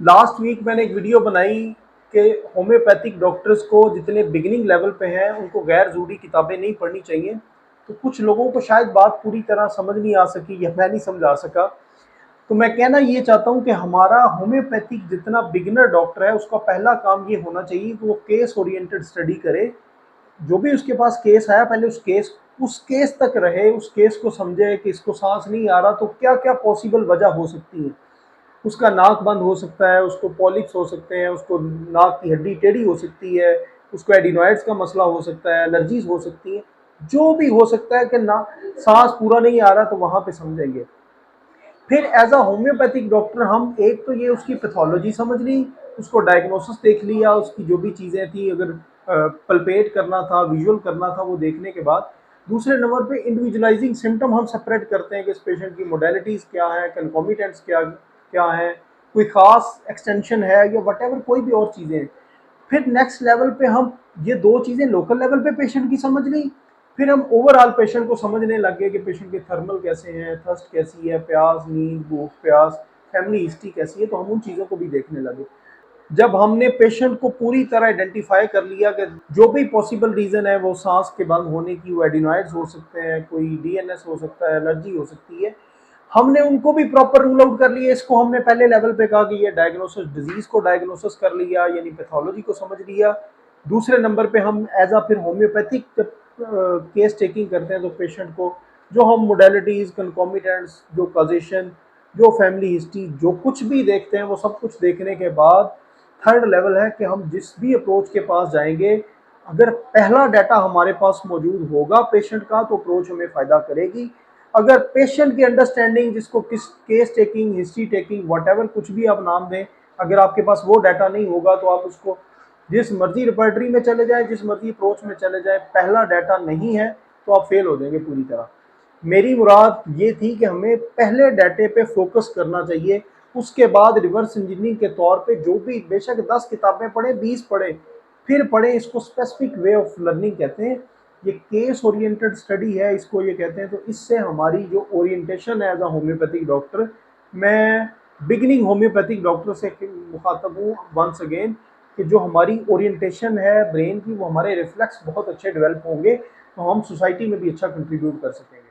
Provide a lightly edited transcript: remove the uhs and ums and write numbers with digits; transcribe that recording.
Last week मैंने एक video बनाई कि होम्योपैथिक डॉक्टर्स को जितने बिगिनिंग लेवल पे हैं उनको गैर ज़रूरी किताबें नहीं पढ़नी चाहिए। तो कुछ लोगों को शायद बात पूरी तरह समझ नहीं आ सकी या मैं नहीं समझा सका। तो मैं कहना ये चाहता हूँ कि हमारा होम्योपैथिक जितना बिगिनर डॉक्टर है उसका पहला काम ये होना चाहिए कि वो केस ओरिएंटेड स्टडी करे। जो भी उसके पास केस आया पहले उस केस तक रहे, उस केस को समझे कि इसको सांस नहीं आ रहा तो क्या क्या पॉसिबल वजह हो सकती है। उसका नाक बंद हो सकता है, उसको पॉलिप्स हो सकते हैं, उसको नाक की हड्डी टेढ़ी हो सकती है, उसको एडिनॉइड्स का मसला हो सकता है, एलर्जीज हो सकती है, जो भी हो सकता है कि ना सांस पूरा नहीं आ रहा तो वहां पे समझेंगे। फिर एज अ होम्योपैथिक डॉक्टर हम एक तो ये उसकी पैथोलॉजी समझ ली, उसको डायग्नोसिस देख लिया, उसकी जो भी चीज़ें थी, अगर पल्पेट करना था, विजुअल करना था, वो देखने के बाद दूसरे नंबर पे इंडिविजुअलाइजिंग सिम्टम हम सेपरेट करते हैं कि इस पेशेंट की मोडेलिटीज़ क्या है, कंकॉमिटेंट्स क्या क्या है, कोई ख़ास एक्सटेंशन है या वट कोई भी और चीज़ें हैं। फिर नेक्स्ट लेवल पे हम ये दो चीज़ें लोकल लेवल पे पेशेंट की समझ ली। फिर हम ओवरऑल पेशेंट को समझने लग गए कि पेशेंट के थर्मल कैसे हैं, थर्स्ट कैसी है, प्यास, नींद, भूख, प्यास, फैमिली हिस्ट्री कैसी है, तो हम उन चीज़ों को भी देखने लगे। जब हमने पेशेंट को पूरी तरह आइडेंटिफाई कर लिया कि जो भी पॉसिबल रीज़न है वो सांस के बंद होने की, वो एडिनॉइड्स हो सकते हैं, कोई डीएनएस हो सकता है, एलर्जी हो सकती है, हमने उनको भी प्रॉपर रूल आउट कर लिया। इसको हमने पहले लेवल पे कहा कि ये डायग्नोसिस, डिजीज को डायग्नोसिस कर लिया, यानी पैथोलॉजी को समझ लिया। दूसरे नंबर पे हम एज आ फिर होम्योपैथिक केस टेकिंग करते हैं तो पेशेंट को जो हम मोडेलिटीज़, कंकॉमिटेंट्स, जो कॉजेशन, जो फैमिली हिस्ट्री, जो कुछ भी देखते हैं वो सब कुछ देखने के बाद थर्ड लेवल है कि हम जिस भी अप्रोच के पास जाएंगे, अगर पहला डाटा हमारे पास मौजूद होगा पेशेंट का तो अप्रोच हमें फ़ायदा करेगी। अगर पेशेंट की अंडरस्टैंडिंग, जिसको किस case taking, history taking, what कुछ भी आप नाम दें, अगर आपके पास वो डाटा नहीं होगा तो आप उसको जिस मर्जी रिपर्टरी में चले जाए, जिस मर्जी अप्रोच में चले जाए, पहला डाटा नहीं है तो आप फेल हो जाएंगे पूरी तरह। मेरी मुराद ये थी कि हमें पहले डाटे पे फोकस करना चाहिए, उसके बाद रिवर्स इंजीनियरिंग के तौर पे जो भी, बेशक 10 किताबें पढ़े, 20 पढ़े, फिर पढ़े, इसको स्पेसिफिक वे ऑफ लर्निंग कहते हैं। ये केस ओरिएंटेड स्टडी है, इसको ये कहते हैं। तो इससे हमारी जो ओरिएंटेशन है एज अ होम्योपैथिक डॉक्टर, मैं बिगिनिंग होम्योपैथिक डॉक्टर से मुखातब हूँ वंस अगेन, कि जो हमारी ओरिएंटेशन है ब्रेन की, वो हमारे रिफ्लेक्स बहुत अच्छे डेवलप होंगे तो हम सोसाइटी में भी अच्छा कंट्रीब्यूट कर सकेंगे।